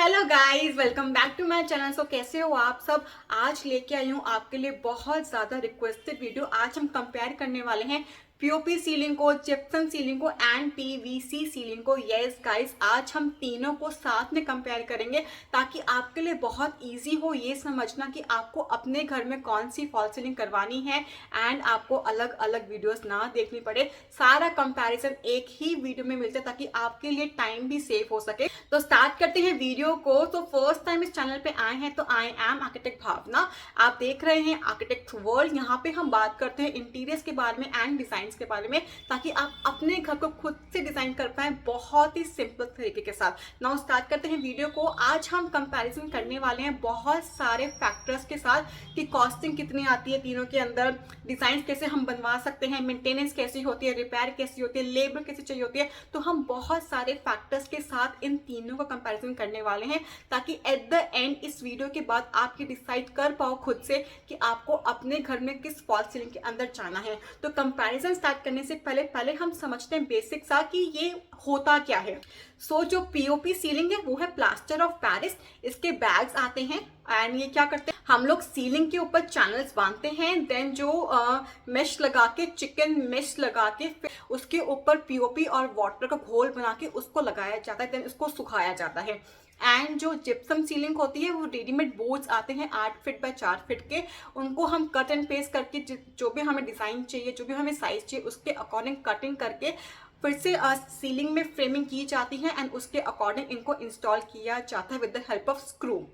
Hello guys, welcome back to my channel. So कैसे हो आप सब। आज लेके आई हूँ आपके लिए बहुत ज़्यादा रिक्वेस्टेड वीडियो। आज हम कंपेयर करने वाले हैं पीओपी सीलिंग को, जिप्सम सीलिंग को एंड पीवीसी सीलिंग को। यस गाइस, आज हम तीनों को साथ में कंपेयर करेंगे ताकि आपके लिए बहुत इजी हो ये समझना कि आपको अपने घर में कौन सी फॉल सीलिंग करवानी है एंड आपको अलग अलग वीडियोस ना देखनी पड़े। सारा कंपैरिजन एक ही वीडियो में मिलता है ताकि आपके लिए टाइम भी सेव हो सके। तो स्टार्ट करते हैं वीडियो को। तो फर्स्ट टाइम इस चैनल पे आए हैं तो आई एम आर्किटेक्ट भावना। आप देख रहे हैं आर्किटेक्ट वर्ल्ड। यहाँ पे हम बात करते हैं इंटीरियर्स के बारे में एंड डिजाइन के बारे में ताकि आप अपने घर को खुद से डिजाइन कर पाए बहुत ही सिंपल तरीके के साथ। नाउ स्टार्ट करते हैं वीडियो को। आज हम कंपैरिजन करने वाले हैं बहुत सारे फैक्टर्स के साथ कि कॉस्टिंग कितनी आती है तीनों के अंदर, डिजाइन कैसे हम बनवा सकते हैं, मेंटेनेंस कैसी होती है, रिपेयर कैसी होती है, लेबर कैसी चाहिए होती है। तो हम बहुत सारे फैक्टर्स के साथ इन तीनों का कंपैरिजन करने वाले हैं ताकि एट द एंड इस वीडियो के बाद आप ये डिसाइड कर पाओ खुद से कि आपको अपने घर में किस फॉल सीलिंग के अंदर जाना है। तो कंपैरिजन स्टार्ट करने से पहले हम समझते हैं बेसिक सा कि ये होता क्या है। जो पीओपी सीलिंग है वो है प्लास्टर ऑफ पेरिस। इसके बैग्स आते हैं एंड ये क्या करते हैं, हम लोग सीलिंग के ऊपर चैनल्स बांधते हैं, देन जो मेश लगा के, चिकन मेश लगा के फिर उसके ऊपर पीओपी और वाटर का घोल बना के उसको लगाया जाता है, देन उसको सुखाया जाता है। एंड जो जिप्सम सीलिंग होती है वो रेडीमेड बोर्ड्स आते हैं 8 फीट बाय 4 फीट के। उनको हम कट एंड पेस्ट करके जो भी हमें डिजाइन चाहिए, जो भी हमें साइज चाहिए उसके अकॉर्डिंग कटिंग करके फिर से सीलिंग में फ्रेमिंग की जाती है एंड उसके अकॉर्डिंग इनको इंस्टॉल किया जाता है with the help of screw.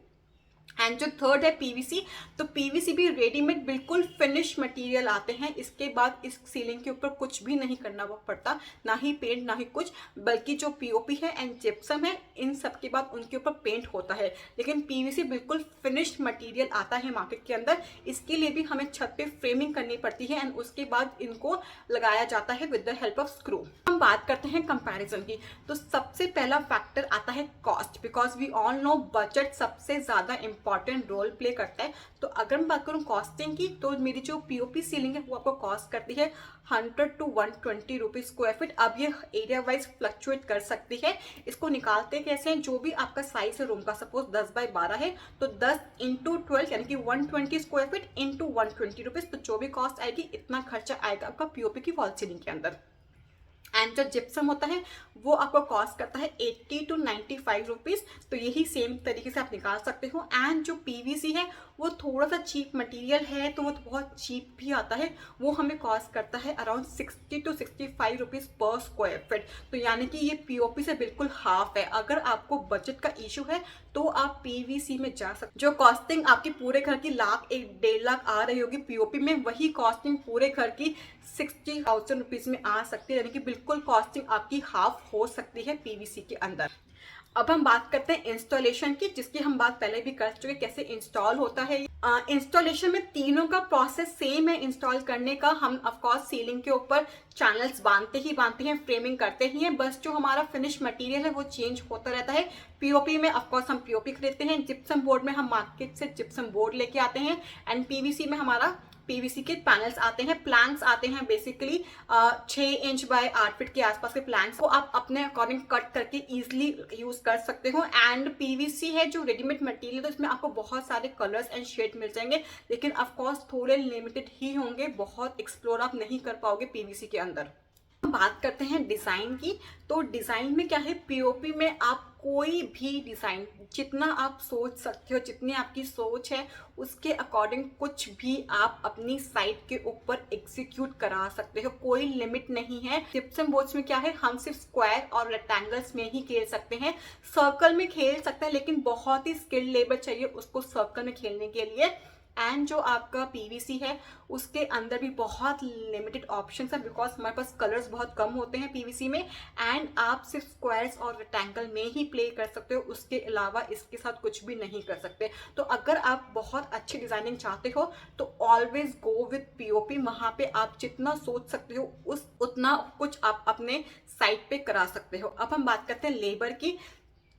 And जो थर्ड है पीवीसी, तो पीवीसी भी रेडीमेड बिल्कुल फिनिश मटेरियल आते हैं। इसके बाद इस सीलिंग के ऊपर कुछ भी नहीं करना पड़ता, ना ही पेंट ना ही कुछ, बल्कि जो पीओपी है एंड जिप्सम है इन सब के बाद उनके ऊपर पेंट होता है। लेकिन पीवीसी बिल्कुल फिनिश्ड मटेरियल आता है मार्केट के अंदर। इसके लिए भी हमें छत पे फ्रेमिंग करनी पड़ती है एंड उसके बाद इनको लगाया जाता है with the help of screw. हम बात करते हैं कंपैरिजन की। तो सबसे पहला फैक्टर आता है cost, because we all know budget सबसे ज्यादा इंपॉर्टेंट रोल प्ले करता है। तो अगर मैं बात करूं कॉस्टिंग की, तो मेरी जो पीओपी सीलिंग है वो आपको कॉस्ट करती है 100 to 120 रुपीज स्क्वायर फीट। अब ये एरिया वाइज फ्लक्चुएट कर सकती है। इसको निकालते कैसे हैं, जो भी आपका साइज है रूम का, सपोज 10 बाय 12 है तो 10 इंटू 12 यानी कि 120 स्क्वायर फीट इंटू 120 रुपीज। तो जो भी कॉस्ट आएगी इतना खर्चा आएगा आपका पीओपी की वॉल सीलिंग के अंदर। एंड जो जिप्सम होता है वो आपको कॉस्ट करता है 80 to 95 रुपीज। तो यही सेम तरीके से आप निकाल सकते हो। एंड जो पीवीसी है वो थोड़ा सा चीप मटेरियल है, तो वो तो बहुत चीप भी आता है। वो हमें कॉस्ट करता है around 60 to 65 rupees per square feet. तो यानी कि ये पीओपी से बिल्कुल हाफ है। अगर आपको बजट का इशू है तो आप पीवीसी में जा सकते। जो कॉस्टिंग आपकी पूरे घर की लाख 1-1.5 लाख आ रही होगी पीओपी में, वही कॉस्टिंग पूरे घर की 60,000 रुपीज में आ सकती है, यानी कि बिल्कुल कॉस्टिंग आपकी हाफ हो सकती है पीवीसी के अंदर। अब हम बात करते हैं इंस्टॉलेशन की, जिसकी हम बात पहले भी कर चुके कैसे इंस्टॉल होता है। इंस्टॉलेशन में तीनों का प्रोसेस सेम है इंस्टॉल करने का। हम ऑफकोर्स सीलिंग के ऊपर चैनल्स बांधते हैं, फ्रेमिंग करते ही हैं, बस जो हमारा फिनिश मटेरियल है वो चेंज होता रहता है। पीओपी में ऑफकोर्स हम पीओपी खरीदते हैं, जिप्सम बोर्ड में हम मार्केट से जिप्सम बोर्ड लेके आते हैं एंड पीवीसी में हमारा पीवीसी के पैनल्स आते हैं, प्लैंक्स आते हैं। बेसिकली 6 इंच बाय 8 फीट के आसपास के प्लैंक्स को आप अपने अकॉर्डिंग कट करके इजीली यूज कर सकते हो। एंड पीवीसी है जो रेडीमेड मटेरियल, तो इसमें आपको बहुत सारे कलर्स एंड शेड मिल जाएंगे, लेकिन ऑफकोर्स थोड़े लिमिटेड ही होंगे, बहुत एक्सप्लोर आप नहीं कर पाओगे पीवीसी के अंदर। हम बात करते हैं डिजाइन की। तो डिजाइन में क्या है, पीओपी में आप कोई भी डिजाइन जितना आप सोच सकते हो, जितनी आपकी सोच है उसके अकॉर्डिंग कुछ भी आप अपनी साइट के ऊपर एग्जीक्यूट करा सकते हो, कोई लिमिट नहीं है। जिप्सम बोर्ड्स में क्या है, हम सिर्फ स्क्वायर और रेक्टेंगल्स में ही खेल सकते हैं, सर्कल में खेल सकते हैं, लेकिन बहुत ही स्किल्ड लेबर चाहिए उसको सर्कल में खेलने के लिए। एंड जो आपका पीवीसी है उसके अंदर भी बहुत लिमिटेड ऑप्शंस है, बिकॉज हमारे पास कलर्स बहुत कम होते हैं पीवीसी में। एंड आप सिर्फ स्क्वायर्स और रेक्टेंगल में ही प्ले कर सकते हो, उसके अलावा इसके साथ कुछ भी नहीं कर सकते। तो अगर आप बहुत अच्छी डिजाइनिंग चाहते हो तो ऑलवेज गो विथ पीओपी। वहां पे आप जितना सोच सकते हो उतना कुछ आप अपने साइट पे करा सकते हो। अब हम बात करते हैं लेबर की।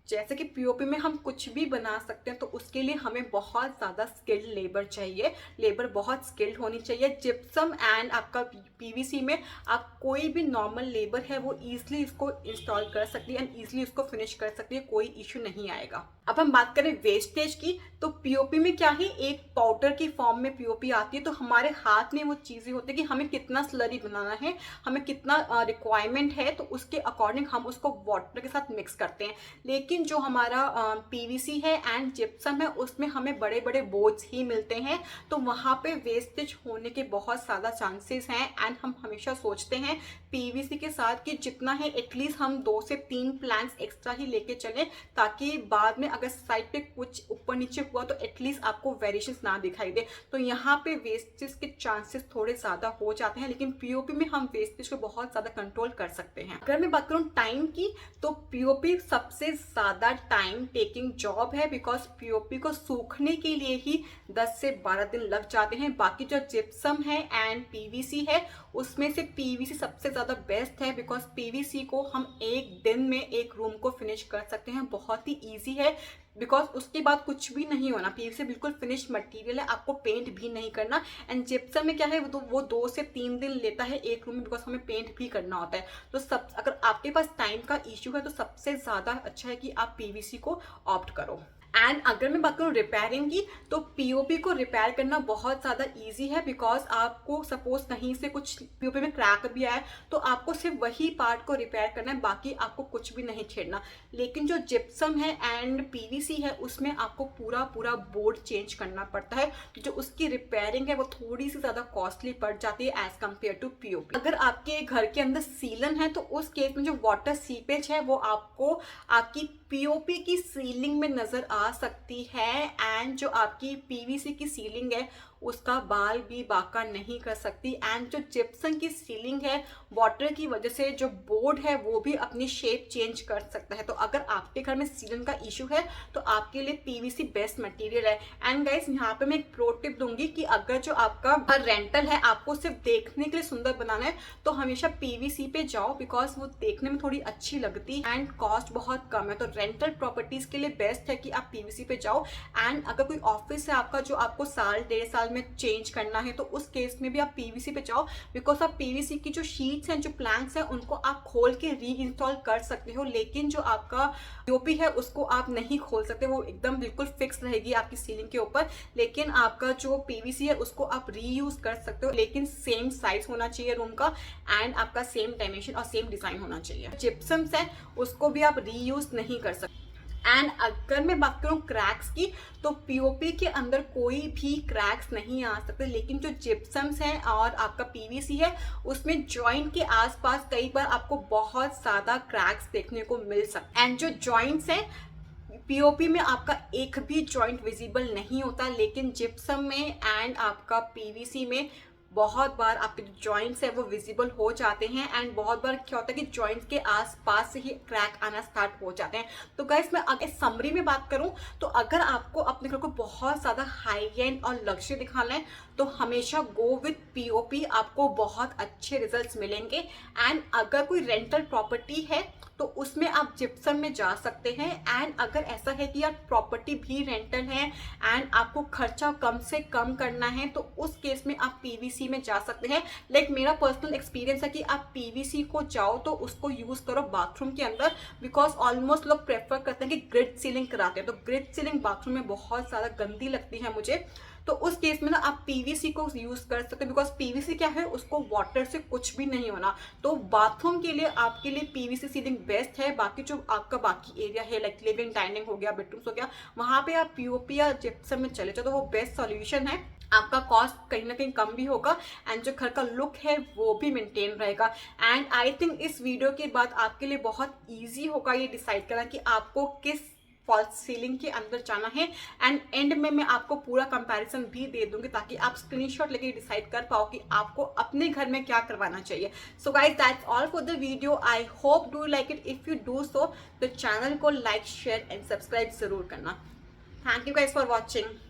जैसे कि पीओपी में हम कुछ भी बना सकते हैं, तो उसके लिए हमें बहुत ज़्यादा स्किल्ड लेबर चाहिए, लेबर बहुत स्किल्ड होनी चाहिए। जिप्सम एंड आपका पीवीसी में आप कोई भी नॉर्मल लेबर है वो ईजिली इसको इंस्टॉल कर सकती है एंड ईजिली इसको फिनिश कर सकती है, कोई इशू नहीं आएगा। अब हम बात करें वेस्टेज की, तो पीओपी में क्या है, एक पाउडर की फॉर्म में पीओपी आती है, तो हमारे हाथ में वो चीज़ें होती है कि हमें कितना स्लरी बनाना है, हमें कितना रिक्वायरमेंट है, तो उसके अकॉर्डिंग हम उसको वाटर के साथ मिक्स करते हैं। लेकिन जो हमारा पीवीसी है एंड जिप्सम है उसमें हमें बड़े बड़े बोर्ड्स ही मिलते हैं, तो वहाँ पे वेस्टेज होने के बहुत ज़्यादा चांसेस हैं। एंड हम हमेशा सोचते हैं पीवीसी के साथ कि जितना है एटलीस्ट हम 2 से 3 प्लांट्स एक्स्ट्रा ही लेके चलें, ताकि बाद में अगर साइड पे कुछ ऊपर नीचे हुआ तो एटलीस्ट आपको वेरिएशंस ना दिखाई दे। तो यहाँ पे वेस्टेज के चांसेस थोड़े ज़्यादा हो जाते हैं, लेकिन पीओपी में हम वेस्टेज को बहुत ज़्यादा कंट्रोल कर सकते हैं। अगर मैं बात करूँ टाइम की, तो पीओपी सबसे ज़्यादा टाइम टेकिंग जॉब है, बिकॉज पीओपी को सूखने के लिए ही 10 से 12 दिन लग जाते हैं। बाकी जो जिप्सम है एंड पीवीसी है उसमें से पीवीसी सबसे ज़्यादा बेस्ट है, बिकॉज पीवीसी को हम एक दिन में एक रूम को फिनिश कर सकते हैं, बहुत ही ईजी है, बिकॉज उसके बाद कुछ भी नहीं होना। पीवीसी बिल्कुल फिनिश मटेरियल है, आपको पेंट भी नहीं करना। एंड जिप्सम में क्या है, वो 2 से 3 दिन लेता है एक रूम में, बिकॉज हमें पेंट भी करना होता है। तो सब अगर आपके पास टाइम का इश्यू है तो सबसे ज़्यादा अच्छा है कि आप पीवीसी को ऑप्ट करो। एंड अगर मैं बात करूँ रिपेयरिंग की, तो पीओपी को रिपेयर करना बहुत ज़्यादा इजी है, बिकॉज आपको सपोज कहीं से कुछ पीओपी में क्रैक भी आया तो आपको सिर्फ वही पार्ट को रिपेयर करना है, बाकी आपको कुछ भी नहीं छेड़ना। लेकिन जो जिप्सम है एंड पीवीसी है उसमें आपको पूरा बोर्ड चेंज करना पड़ता है, जो उसकी रिपेयरिंग है वो थोड़ी सी ज़्यादा कॉस्टली पड़ जाती है एज कम्पेयर टू पीओपी। अगर आपके घर के अंदर सीलन है तो उस केस में जो वाटर सीपेज है वो आपको आपकी पीओपी की सीलिंग में नजर आ सकती है, एंड जो आपकी पीवीसी की सीलिंग है उसका बाल भी बाका नहीं कर सकती। एंड जो जिप्सम की सीलिंग है वाटर की वजह से जो बोर्ड है वो भी अपनी शेप चेंज कर सकता है। तो अगर आपके घर में सीलिंग का इशू है तो आपके लिए पीवीसी बेस्ट मटेरियल है। एंड गाइस यहाँ पे मैं एक प्रो टिप दूंगी कि अगर जो आपका घर रेंटल है, आपको सिर्फ देखने के लिए सुंदर बनाना है, तो हमेशा पीवीसी पे जाओ, बिकॉज वो देखने में थोड़ी अच्छी लगती है एंड कॉस्ट बहुत कम है। तो रेंटल प्रॉपर्टीज के लिए बेस्ट है कि आप पीवीसी पे जाओ। एंड अगर कोई ऑफिस है आपका जो आपको साल 1.5 साल में चेंज करना है, तो उस केस में भी आप पीवीसी पे जाओ, बिकॉज आप पीवीसी की जो शीट्स हैं, जो प्लैंक्स हैं, उनको आप खोल के री इंस्टॉल कर सकते हो। लेकिन जो आपका पीओपी है उसको आप नहीं खोल सकते, वो एकदम बिल्कुल फिक्स रहेगी आपकी सीलिंग के ऊपर। लेकिन आपका जो पीवीसी है उसको आप रीयूज कर सकते हो, लेकिन सेम साइज होना चाहिए रूम का एंड आपका सेम डायमेंशन और सेम डिजाइन होना चाहिए। जिप्सम्स है उसको भी आप रीयूज नहीं कर सकते। एंड अगर मैं बात करूँ क्रैक्स की, तो पीओपी के अंदर कोई भी क्रैक्स नहीं आ सकते, लेकिन जो जिप्सम्स हैं और आपका पीवीसी है उसमें जॉइंट के आसपास कई बार आपको बहुत ज़्यादा क्रैक्स देखने को मिल सकते हैं। एंड जो जॉइंट्स हैं पीओपी में आपका एक भी जॉइंट विजिबल नहीं होता, लेकिन जिप्सम में एंड आपका पीवीसी में बहुत बार आपके जो जॉइंट्स है वो विजिबल हो जाते हैं। एंड बहुत बार क्या होता है कि जॉइंट्स के आसपास से ही क्रैक आना स्टार्ट हो जाते हैं। तो गाइस मैं अगर समरी में बात करूं, तो अगर आपको अपने घर को बहुत ज़्यादा हाई एंड और लग्जरी दिखाना है तो हमेशा गो विथ पीओपी, आपको बहुत अच्छे रिजल्ट्स मिलेंगे। एंड अगर कोई रेंटल प्रॉपर्टी है तो उसमें आप जिप्सम में जा सकते हैं। एंड अगर ऐसा है कि आप प्रॉपर्टी भी रेंटल है एंड आपको खर्चा कम से कम करना है, तो उस केस में आप पीवीसी में जा सकते हैं। लाइक मेरा पर्सनल एक्सपीरियंस है कि आप पीवीसी को जाओ तो उसको यूज करो बाथरूम के अंदर, बिकॉज ऑलमोस्ट लोग प्रेफर करते हैं कि ग्रिड सीलिंग कराते हैं, तो ग्रिड सीलिंग बाथरूम में बहुत ज़्यादा गंदी लगती है मुझे। तो उस केस में ना आप पीवीसी को यूज कर सकते हैं, बिकॉज पीवीसी क्या है उसको वाटर से कुछ भी नहीं होना। तो बाथरूम के लिए आपके लिए पीवीसी सीलिंग बेस्ट है। बाकी जो आपका बाकी एरिया है लाइक लिविंग डाइनिंग हो गया, बेडरूम्स हो गया, वहां पे आप पीओपी या जिप्सम में चले जाओ तो वो बेस्ट सॉल्यूशन है। आपका कॉस्ट कहीं ना कहीं कम भी होगा एंड जो घर का लुक है वो भी मेंटेन रहेगा। एंड आई थिंक इस वीडियो के बाद आपके लिए बहुत ईजी होगा ये डिसाइड करना कि आपको किस फॉल्स सीलिंग के अंदर जाना है। एंड एंड में मैं आपको पूरा कंपैरिजन भी दे दूंगी ताकि आप स्क्रीनशॉट लेके डिसाइड कर पाओ कि आपको अपने घर में क्या करवाना चाहिए। So guys that's all for the video. I hope do like it. If you do so तो चैनल को लाइक शेयर एंड सब्सक्राइब जरूर करना। Thank you guys for watching.